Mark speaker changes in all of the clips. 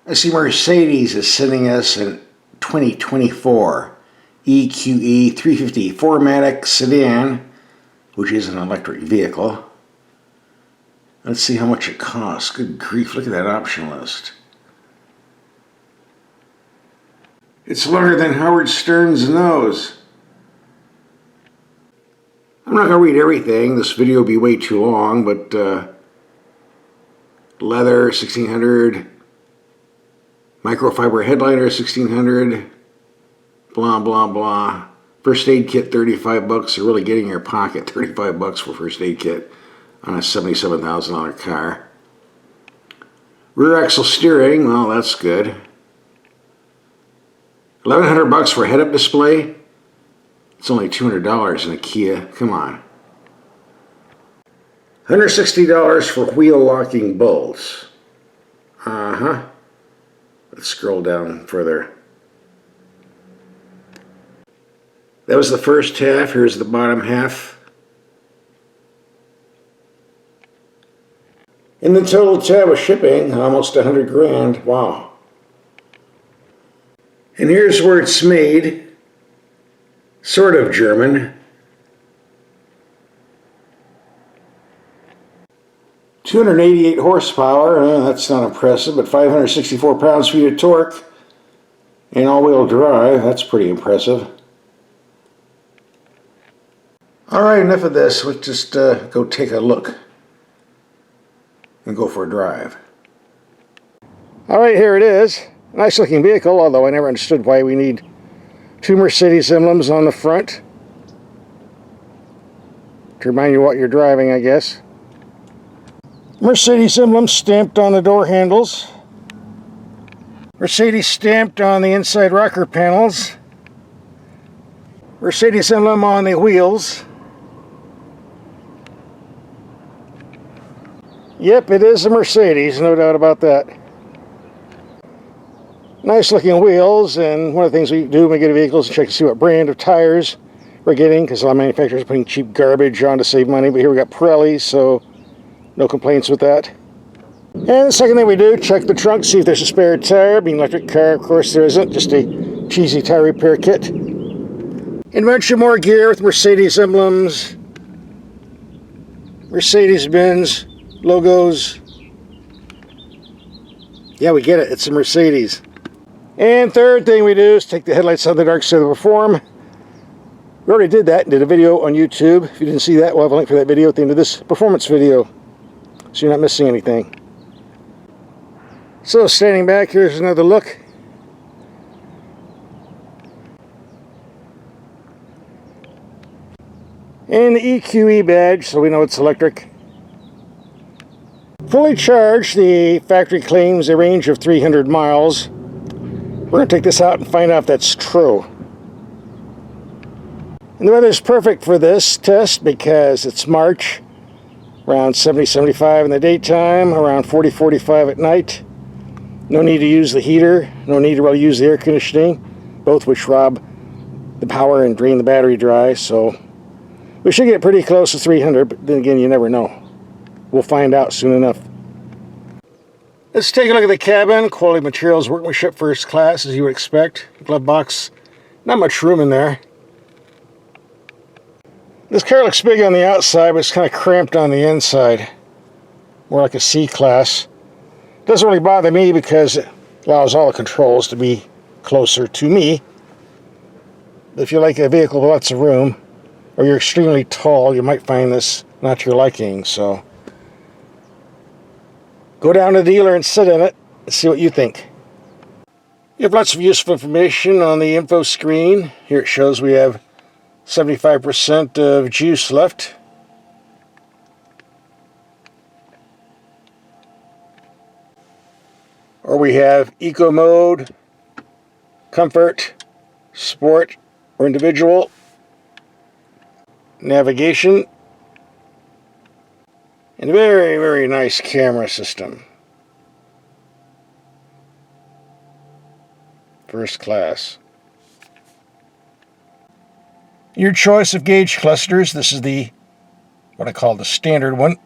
Speaker 1: I see Mercedes is sending us a 2024 EQE 350 4Matic sedan, which is an electric vehicle. Let's see how much it costs. Good grief, look at that option list. It's longer than Howard Stern's nose. I'm not going to read everything. This video will be way too long, but leather, $1,600. Microfiber headliner, $1,600. Blah, blah, blah. First aid kit, $35. You're really getting in your pocket, $35 for first aid kit on a $77,000 car. Rear axle steering, well, that's good. $1,100 for a head-up display. It's only $200 in a Kia. Come on. $160 for wheel locking bolts. Let's scroll down further. That was the first half. Here's the bottom half. In the total tab of shipping, almost 100 grand. Wow. And here's where it's made. Sort of German. 288 horsepower, that's not impressive, but 564 pounds-feet of torque and all-wheel drive, that's pretty impressive. Alright, enough of this. Let's just go take a look and go for a drive. Alright, here it is. Nice looking vehicle, although I never understood why we need two Mercedes emblems on the front to remind you what you're driving, I guess. Mercedes emblem stamped on the door handles. Mercedes stamped on the inside rocker panels. Mercedes emblem on the wheels. Yep, it is a Mercedes, no doubt about that. Nice looking wheels, and one of the things we do when we get a vehicle is check to see what brand of tires we're getting, because a lot of manufacturers are putting cheap garbage on to save money, but here we got Pirelli, so no complaints with that. And the second thing we do, check the trunk, see if there's a spare tire. Being an electric car, of course there isn't, just a cheesy tire repair kit. And a bunch of more gear with Mercedes emblems, Mercedes-Benz logos. Yeah, we get it, it's a Mercedes. And third thing we do is take the headlights on the dark side of the Perform. We already did that and did a video on YouTube. If you didn't see that, we'll have a link for that video at the end of this performance video, so you're not missing anything. So standing back, here's another look. And the EQE badge, so we know it's electric. Fully charged, the factory claims a range of 300 miles. We're going to take this out and find out if that's true. And the weather's perfect for this test because it's March, around 70-75 in the daytime, around 40-45 at night. No need to use the heater, no need to really use the air conditioning, both which rob the power and drain the battery dry, so we should get pretty close to 300, but then again, you never know. We'll find out soon enough. Let's take a look at the cabin. Quality materials, workmanship first class, as you would expect. Glove box, not much room in there. This car looks big on the outside, but it's kind of cramped on the inside. More like a C-class. Doesn't really bother me because it allows all the controls to be closer to me. But if you like a vehicle with lots of room, or you're extremely tall, you might find this not your liking, so go down to the dealer and sit in it and see what you think. You have lots of useful information on the info screen. Here it shows we have 75% of juice left. Or we have Eco Mode, Comfort, Sport, or Individual, Navigation, and a very, very nice camera system. First class. Your choice of gauge clusters. This is the, what I call the standard one.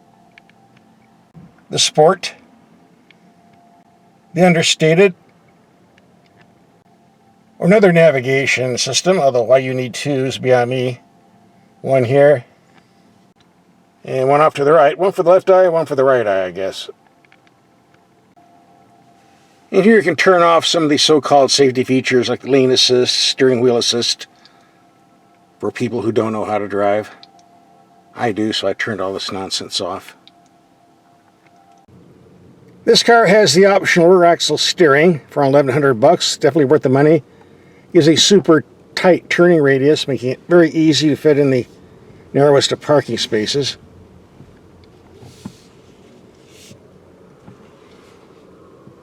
Speaker 1: The Sport. the understated. Another navigation system, although why you need two is beyond me. One here, and one off to the right. One for the left eye, one for the right eye, I guess. And here you can turn off some of these so-called safety features like lane assist, steering wheel assist, for people who don't know how to drive. I do, so I turned all this nonsense off. This car has the optional rear axle steering for $1,100. Definitely worth the money. Gives a super tight turning radius, making it very easy to fit in the narrowest of parking spaces.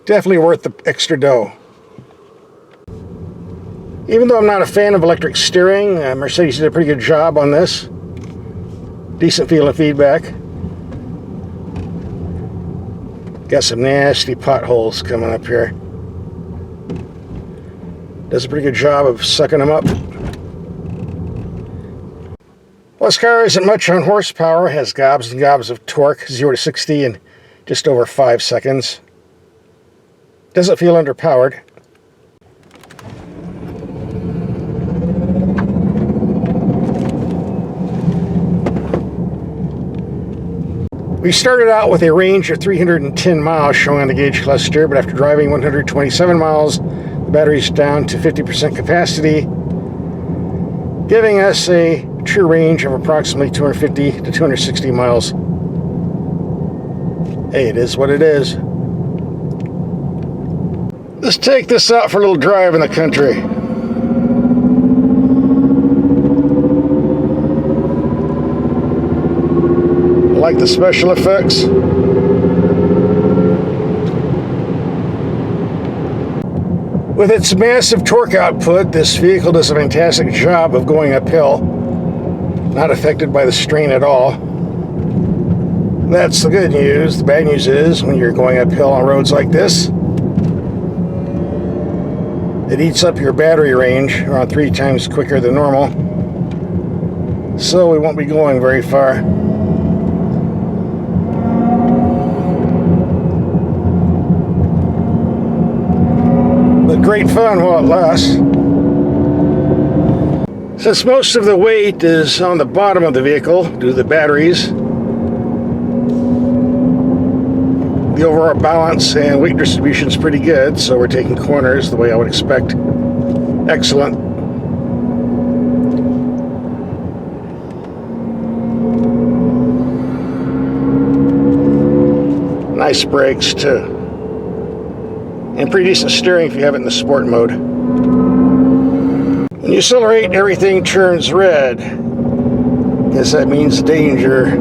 Speaker 1: Definitely worth the extra dough. Even though I'm not a fan of electric steering, Mercedes did a pretty good job on this. Decent feel of feedback. Got some nasty potholes coming up here. Does a pretty good job of sucking them up. Well, this car isn't much on horsepower. It has gobs and gobs of torque, 0 to 60 in just over 5 seconds. Doesn't feel underpowered. We started out with a range of 310 miles showing on the gauge cluster, but after driving 127 miles, the battery's down to 50% capacity, giving us a true range of approximately 250 to 260 miles. Hey, it is what it is. Let's take this out for a little drive in the country. Like the special effects. With its massive torque output, this vehicle does a fantastic job of going uphill, not affected by the strain at all. That's the good news. The bad news is when you're going uphill on roads like this, it eats up your battery range around 3 times quicker than normal, so we won't be going very far. But great fun while it lasts. Since most of the weight is on the bottom of the vehicle due to the batteries, the overall balance and weight distribution is pretty good, so we're taking corners the way I would expect. Excellent. Nice brakes too. And pretty decent steering if you have it in the sport mode. When you accelerate, everything turns red. Guess that means danger.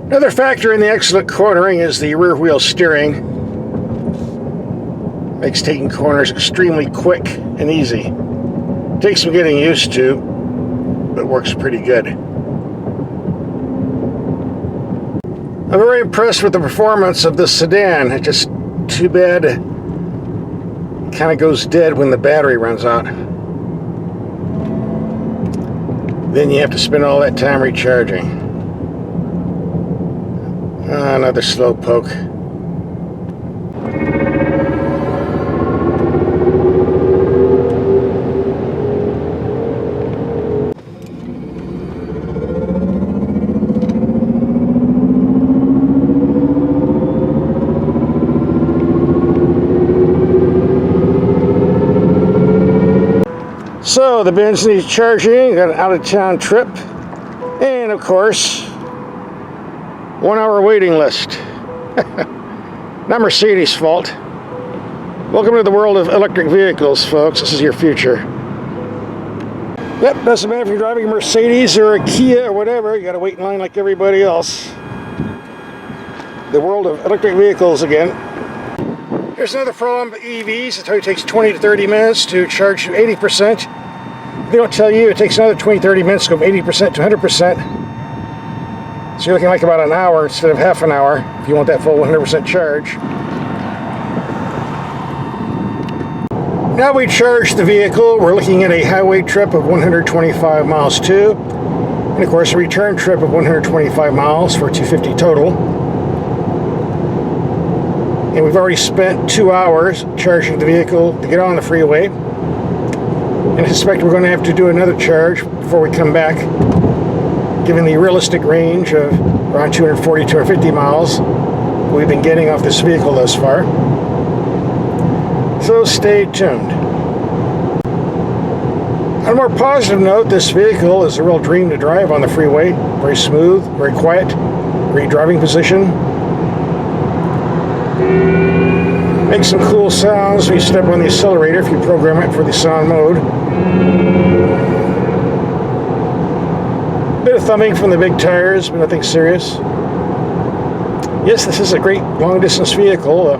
Speaker 1: Another factor in the excellent cornering is the rear wheel steering. Makes taking corners extremely quick and easy. Takes some getting used to, but works pretty good. I'm very impressed with the performance of this sedan. It's just too bad it kind of goes dead when the battery runs out. Then you have to spend all that time recharging. Another slow poke. So the Benz needs charging, got an out-of-town trip, and of course, 1 hour waiting list. Not Mercedes' fault. Welcome to the world of electric vehicles, folks. This is your future. Yep, doesn't matter if you're driving a Mercedes or a Kia or whatever, you gotta wait in line like everybody else. The world of electric vehicles again. Here's another problem with EVs. It takes 20 to 30 minutes to charge to 80%. They don't tell you it takes another 20-30 minutes to go from 80% to 100%. So you're looking like about an hour instead of half an hour if you want that full 100% charge. Now we charge the vehicle. We're looking at a highway trip of 125 miles too. And of course, a return trip of 125 miles for 250 total. And we've already spent 2 hours charging the vehicle to get on the freeway. And I suspect we're going to have to do another charge before we come back, given the realistic range of around 240, 250 miles we've been getting off this vehicle thus far. So stay tuned. On a more positive note, this vehicle is a real dream to drive on the freeway. Very smooth, very quiet, great driving position. Makes some cool sounds when you step on the accelerator if you program it for the sound mode. Bit of thumping from the big tires, but nothing serious. Yes, this is a great long-distance vehicle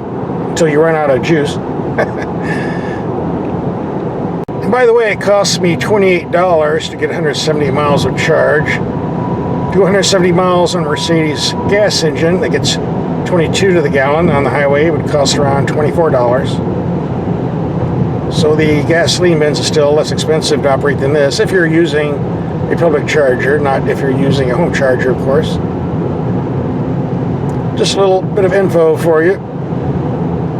Speaker 1: until you run out of juice. And by the way, it costs me $28 to get 170 miles of charge. Do 170 miles on a Mercedes gas engine that gets 22 to the gallon on the highway would cost around $24. So the gasoline bins are still less expensive to operate than this if you're using a public charger, not if you're using a home charger, of course. Just a little bit of info for you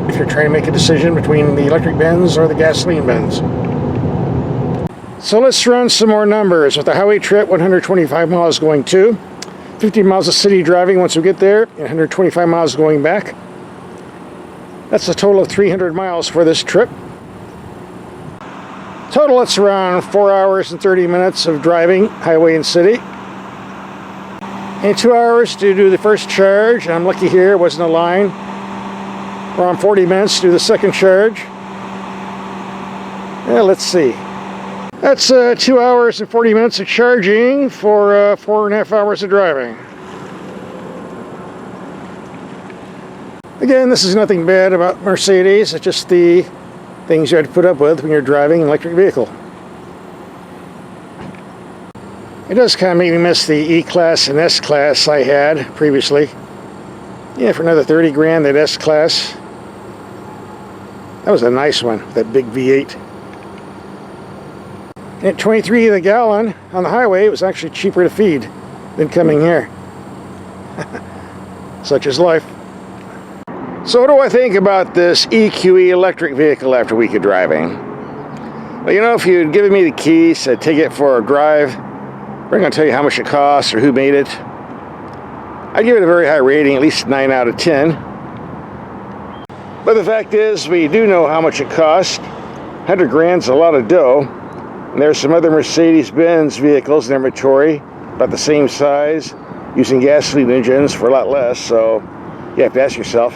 Speaker 1: if you're trying to make a decision between the electric bins or the gasoline bins. So let's run some more numbers. With the highway trip, 125 miles going to, 50 miles of city driving once we get there, and 125 miles going back. That's a total of 300 miles for this trip. Total, it's around 4 hours and 30 minutes of driving, highway and city. And 2 hours to do the first charge. I'm lucky here, it wasn't a line. Around 40 minutes to do the second charge. Let's see. That's 2 hours and 40 minutes of charging for 4.5 hours of driving. Again, this is nothing bad about Mercedes. It's just the things you have to put up with when you're driving an electric vehicle. It does kind of make me miss the E-Class and S-Class I had previously. Yeah, for another 30 grand, that S-Class. That was a nice one, that big V8. And at 23 the gallon on the highway, it was actually cheaper to feed than coming here. Such is life. So what do I think about this EQE electric vehicle after a week of driving? Well, you know, if you'd given me the keys to take it for a drive, I'm not going to tell you how much it costs or who made it. I'd give it a very high rating, at least 9 out of 10. But the fact is, we do know how much it cost. 100 grand's a lot of dough. And there's some other Mercedes-Benz vehicles in their inventory, about the same size, using gasoline engines for a lot less. So you have to ask yourself,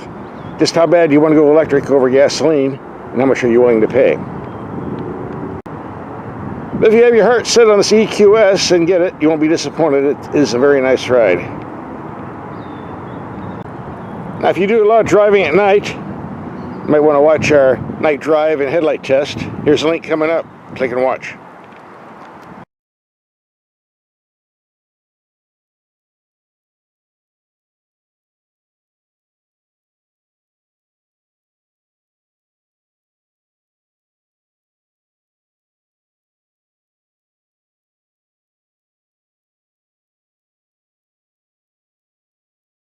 Speaker 1: just how bad do you want to go electric over gasoline, and how much are you willing to pay? But if you have your heart set on this EQS and get it, you won't be disappointed. It is a very nice ride. Now, if you do a lot of driving at night, you might want to watch our night drive and headlight test. Here's a link coming up. Click and watch.